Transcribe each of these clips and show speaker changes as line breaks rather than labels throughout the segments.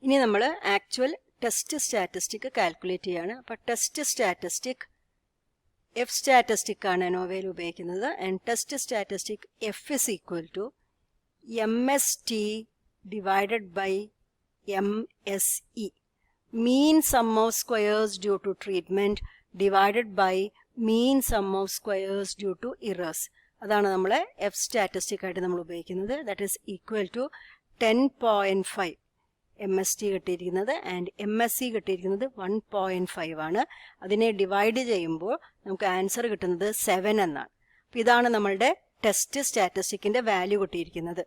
ഇനി നമ്മൾ actual test statistic calculate ചെയ്യാണ്. അപ്പോൾ ടെസ്റ്റ് സ്റ്റാറ്റിസ്റ്റിക് എഫ് സ്റ്റാറ്റിസ്റ്റിക് ആണ് അനോവയിൽ ഉപയോഗിക്കുന്നത്. And test statistic F is equal to MST divided by MSE, mean sum of squares due to treatment divided by mean sum of squares due to errors. അതാണ് നമ്മൾ F statistic ആയിട്ട് നമ്മൾ ഉപയോഗിക്കുന്നത്. That is equal to 10.5 MST കിട്ടിയിരിക്കുന്നത് and MSE കിട്ടിയിരിക്കുന്നത് 1.5 ആണ്. അതിനെ divide ചെയ്യുമ്പോൾ നമുക്ക് ആൻസർ കിട്ടുന്നത് 7 എന്നാണ്. അപ്പോൾ ഇതാണ് നമ്മളുടെ ടെസ്റ്റ് സ്റ്റാറ്റിസ്റ്റിക്കിന്റെ വാല്യൂ കിട്ടിയിരിക്കുന്നത്.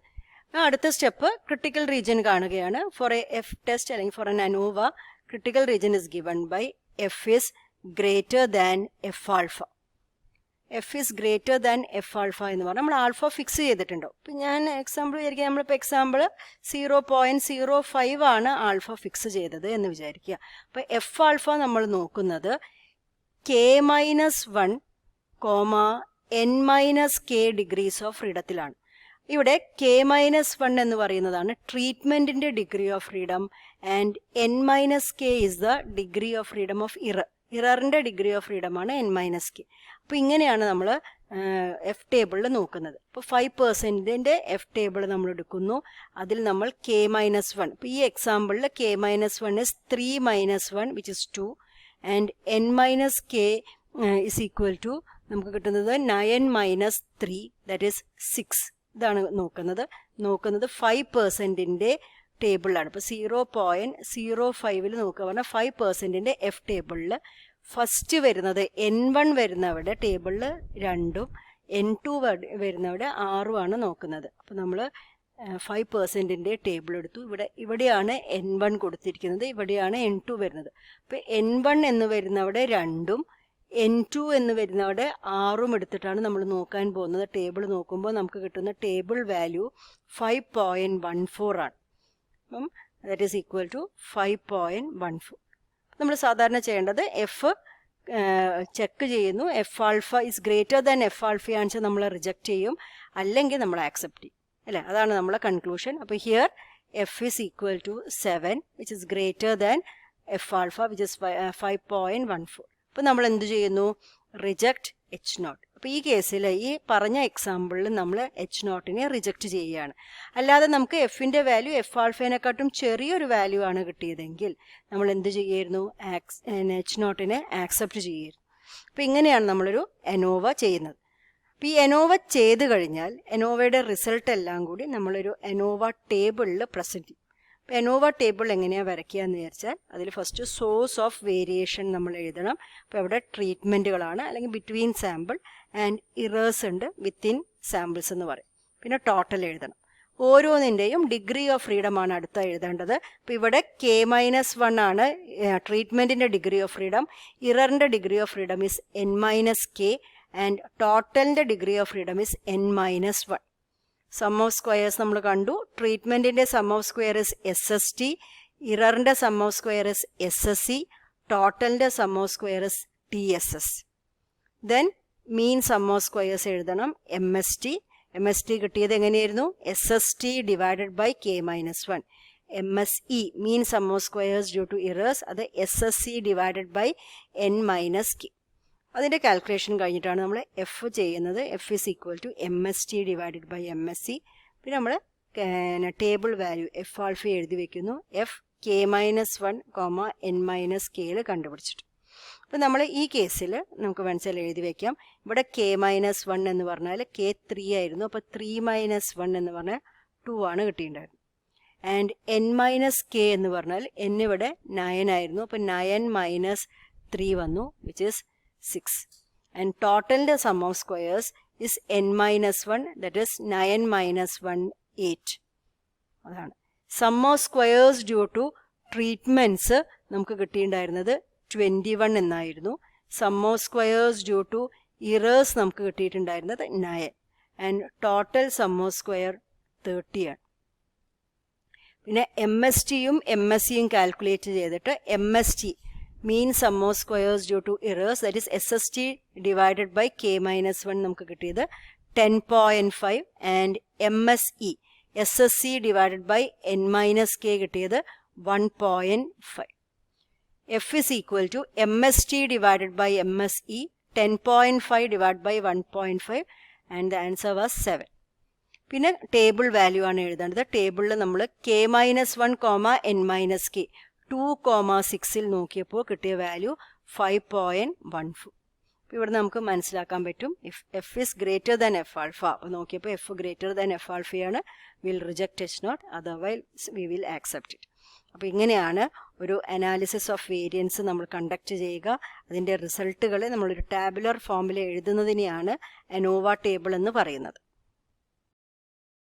അടുത്ത സ്റ്റെപ്പ് ക്രിട്ടിക്കൽ റീജിയൻ കാണുകയാണ്. ഫോർ എ എഫ് ടെസ്റ്റ് അല്ലെങ്കിൽ for an ANOVA critical region is given by F is greater than F alpha. F is greater than F alpha എന്ന് പറഞ്ഞാൽ നമ്മൾ ആൽഫ ഫിക്സ് ചെയ്തിട്ടുണ്ടോ. ഇപ്പം ഞാൻ എക്സാമ്പിൾ വിചാരിക്കുക, നമ്മളിപ്പോൾ എക്സാമ്പിൾ 0.05 ആണ് ആൽഫ ഫിക്സ് ചെയ്തത് എന്ന് വിചാരിക്കുക. അപ്പോൾ എഫ് ആൽഫ നമ്മൾ നോക്കുന്നത് K-1, N-K ഡിഗ്രീസ് ഓഫ് ഫ്രീഡത്തിലാണ്. ഇവിടെ K-1 എന്ന് പറയുന്നതാണ് ട്രീറ്റ്മെന്റിന്റെ degree of freedom and N-K is the degree of freedom of ഇററിന്റെ ഡിഗ്രി ഓഫ് ഫ്രീഡം ആണ് N-K. അപ്പോൾ ഇങ്ങനെയാണ് നമ്മൾ എഫ് ടേബിളിൽ നോക്കുന്നത്. ഇപ്പോൾ 5% എഫ് ടേബിൾ നമ്മൾ എടുക്കുന്നു. അതിൽ നമ്മൾ K-1, ഇപ്പോൾ ഈ എക്സാമ്പിളിൽ K-1 is 3 - 1 which is 2 and N-K is equal to നമുക്ക് കിട്ടുന്നത് 9 - 3 ദാറ്റ് ഈസ് 6. ഇതാണ് നോക്കുന്നത് 5%ന്റെ ടേബിളിലാണ്. ഇപ്പോൾ 0.05 നോക്കുക പറഞ്ഞാൽ 5%ന്റെ എഫ് ടേബിളിൽ ഫസ്റ്റ് വരുന്നത് N1 വരുന്നവിടെ ടേബിളിൽ 2ഉം N2 വരുന്നവിടെ 6ഉമാണ് നോക്കുന്നത്. അപ്പോൾ നമ്മൾ 5%ന്റെ ടേബിൾ എടുത്തു. ഇവിടെയാണ് N1 കൊടുത്തിരിക്കുന്നത്, ഇവിടെയാണ് N2 വരുന്നത്. അപ്പോൾ N1 എന്ന് വരുന്നവിടെ 2ഉം N2 എന്ന് വരുന്നവിടെ 6ഉം എടുത്തിട്ടാണ് നമ്മൾ നോക്കാൻ പോകുന്നത്. ടേബിൾ നോക്കുമ്പോൾ നമുക്ക് കിട്ടുന്ന ടേബിൾ വാല്യൂ 5.14 ആണ്. അപ്പം ദാറ്റ് ഈസ് ഈക്വൽ ടു 5.14. നമ്മൾ സാധാരണ ചെയ്യേണ്ടത് എഫ് ചെക്ക് ചെയ്യുന്നു. F alpha is greater than F alpha ആണെന്ന് വെച്ചാൽ നമ്മൾ റിജക്റ്റ് ചെയ്യും, അല്ലെങ്കിൽ നമ്മൾ ആക്സെപ്റ്റ് ചെയ്യും അല്ലേ. അതാണ് നമ്മളെ കൺക്ലൂഷൻ. അപ്പോൾ here F is equal to 7 which is greater than F alpha which is 5.14. അപ്പോൾ നമ്മൾ എന്ത് ചെയ്യുന്നു? Reject H0. അപ്പോൾ ഈ കേസിൽ ഈ പറഞ്ഞ എക്സാമ്പിളിൽ നമ്മൾ H0നെ റിജക്റ്റ് ചെയ്യുകയാണ്. അല്ലാതെ നമുക്ക് എഫിൻ്റെ വാല്യൂ എഫ് ആൽഫേനെക്കാട്ടും ചെറിയൊരു വാല്യൂ ആണ് കിട്ടിയതെങ്കിൽ നമ്മൾ എന്ത് ചെയ്യായിരുന്നു? H0നെ ആക്സെപ്റ്റ് ചെയ്യായിരുന്നു. അപ്പോൾ ഇങ്ങനെയാണ് നമ്മളൊരു അനോവ ചെയ്യുന്നത്. അപ്പോൾ ഈ അനോവ ചെയ്ത് കഴിഞ്ഞാൽ അനോവയുടെ റിസൾട്ട് എല്ലാം കൂടി നമ്മളൊരു അനോവ ടേബിളിൽ പ്രസൻറ്റ് ചെയ്യും. അപ്പോൾ അനോവ ടേബിൾ എങ്ങനെയാണ് വരയ്ക്കുക എന്ന് വിചാരിച്ചാൽ അതിൽ ഫസ്റ്റ് സോഴ്സ് ഓഫ് വേരിയേഷൻ നമ്മൾ എഴുതണം. അപ്പോൾ അവിടെ ട്രീറ്റ്മെൻറ്റുകളാണ്, അല്ലെങ്കിൽ ബിറ്റ്വീൻ സാമ്പിൾ ആൻഡ് ഇറേഴ്സ് ഉണ്ട്, വിത്തിൻ സാമ്പിൾസ് എന്ന് പറയും. പിന്നെ ടോട്ടൽ എഴുതണം. ഓരോന്നിൻ്റെയും ഡിഗ്രി ഓഫ് ഫ്രീഡം ആണ് അടുത്ത എഴുതേണ്ടത്. അപ്പോൾ ഇവിടെ K-1 ആണ് ട്രീറ്റ്മെൻറ്റിൻ്റെ ഡിഗ്രി ഓഫ് ഫ്രീഡം. ഇററിൻ്റെ degree of freedom is N-K and ടോട്ടലിൻ്റെ degree of freedom is N-1. Sum of squares നമ്മൾ കണ്ടു. ട്രീറ്റ്മെൻറ്റിൻ്റെ sum of square is SST, ഇററിൻ്റെ sum of square is SSE, ടോട്ടലിൻ്റെ sum of square is TSS. Then mean sum of squares എഴുതണം. MST കിട്ടിയത് എങ്ങനെയായിരുന്നു? SST divided by K-1. MSE mean sum of squares due to errors, അത് SSE divided by N-K. അതിൻ്റെ calculation കഴിഞ്ഞിട്ടാണ് നമ്മൾ F ചെയ്യുന്നത്. F is equal to MST divided by MSE. പിന്നെ നമ്മൾ ടേബിൾ വാല്യൂ എഫ് ആൽഫ എഴുതി വെക്കുന്നു. എഫ് K-1, N-K കണ്ടുപിടിച്ചിട്ട്. അപ്പോൾ നമ്മൾ ഈ കേസിൽ നമുക്ക് മനസ്സിൽ എഴുതി വയ്ക്കാം. ഇവിടെ K-1 എന്ന് പറഞ്ഞാൽ K3 ആയിരുന്നു. അപ്പോൾ 3 - 1 എന്ന് പറഞ്ഞാൽ 2 ആണ് കിട്ടിയിട്ടുണ്ടായിരുന്നു. ആൻഡ് N-K എന്ന് പറഞ്ഞാൽ N ഇവിടെ 9 ആയിരുന്നു. അപ്പോൾ 9 - 3 വന്നു, which is 6. And total the sum of squares is N-1, that is 9 - 1 8. അതാണ് sum of squares due to treatments നമുക്ക് കിട്ടിയിട്ടുണ്ടായിരുന്നത് 21 എന്നായിരുന്നു. Sum of squares due to errors നമുക്ക് കിട്ടിയിട്ടുണ്ടായിരുന്നത് 9. And total sum of square 30 ആണ്. പിന്നെ MSTയും MSEയും കാൽക്കുലേറ്റ് ചെയ്തിട്ട് MST mean sum of squares due to errors, that is SST divided by K-1 നമുക്ക് കിട്ടിയത് 10.5 and MSE SSC divided by N-K കിട്ടിയത് 1.5. F is equal to MST divided by MSE, 10.5 divided by 1.5, and the answer was 7. പിന്നെ table value ആണ് എഴുതേണ്ടത്. ടേബിളിൽ നമ്മൾ K-1, N-K 2,6 നോക്കിയപ്പോൾ കിട്ടിയ വാല്യൂ 5.14. ഇവിടെ നമുക്ക് മനസ്സിലാക്കാൻ പറ്റും if F is greater than F alpha. നോക്കിയപ്പോൾ എഫ് ഗ്രേറ്റർ ദാൻ എഫ് ആൽഫയാണ്. Will reject H not, otherwise we will accept it. അപ്പോൾ ഇങ്ങനെയാണ് ഒരു അനാലിസിസ് ഓഫ് വേരിയൻസ് നമ്മൾ കണ്ടക്ട് ചെയ്യുക. അതിൻ്റെ റിസൾട്ടുകളെ നമ്മളൊരു ടാബുലർ ഫോമിൽ എഴുതുന്നതിനെയാണ് അനോവ ടേബിൾ എന്ന് പറയുന്നത്.